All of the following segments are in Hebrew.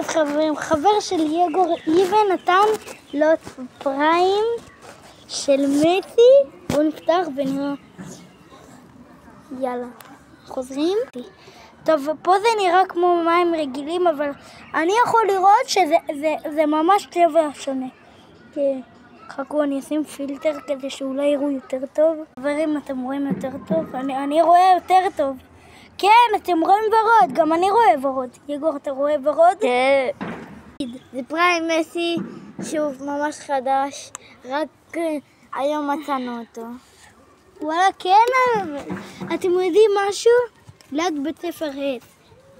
חברים, חבר של יגור איבן נתן לו פריים של מסי, בואו נפתח ונראה. יאללה, חוזרים. טוב, פה זה נראה כמו מים רגילים, אבל אני יכול לראות שזה ממש צבע שונה. חכו, אני אשים פילטר כדי שאולי יראו יותר טוב. חברים, אתם רואים יותר טוב? אני רואה יותר טוב. כן, אתם רואים ורוד, גם אני רואה ורוד. יגור, אתה רואה ורוד? כן. זה פריים מסי שהוא ממש חדש, רק היום מצאנו אותו. וואלה, כן, אתם יודעים משהו? ליד בית ספר ה',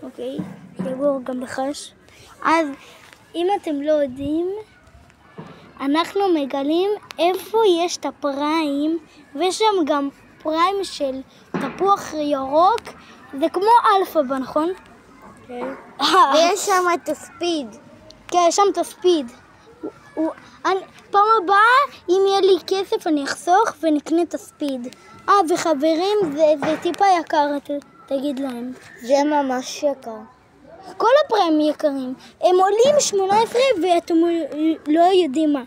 אוקיי? יגור גם בחש. אז אם אתם לא יודעים, אנחנו מגלים איפה יש את הפריים, ויש שם גם פריים של תפוח ירוק, זה כמו אלפאבה, נכון? כן. ויש שם את הספיד. כן, יש שם את הספיד. פעם הבאה, אם יהיה לי כסף, אני אחסוך ונקנה את הספיד. וחברים, זה טיפה יקר, תגיד להם. זה ממש יקר. כל הפריים יקרים. הם עולים 18 ואתם לא יודעים מה.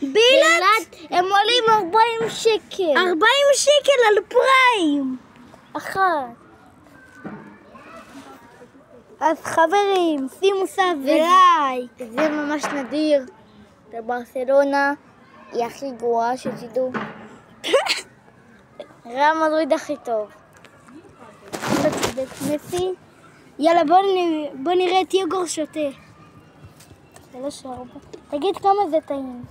בילת, הם עולים 40 שקל. 40 שקל על פריים. אחת. אז חברים, שימו סאב ולייק. זה ממש נדיר. ברצלונה היא הכי גרועה שתדעו. ריאל מדריד הכי טוב. מסי. יאללה, בוא נראה את יגור שותה. 3-4. תגיד כמה זה טעים.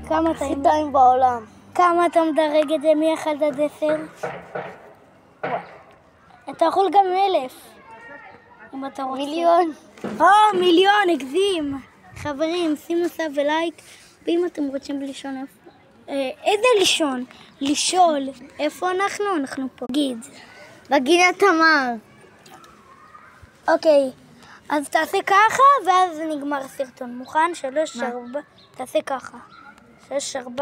כמה טעים? הכי טעים בעולם. כמה אתה מדרג את זה מ-1 עד 10? אתה יכול גם 1,000. אם אתה רוצה. מיליון. מיליון, הגזים. חברים, שימו סאב ולייק. ואם אתם רוצים לישון איזה לישון? לשאול. איפה אנחנו? אנחנו פה. גיד. בגינת תמר. אוקיי. אז תעשה ככה, ואז נגמר הסרטון. מוכן? 3-4. תעשה ככה. 6-4.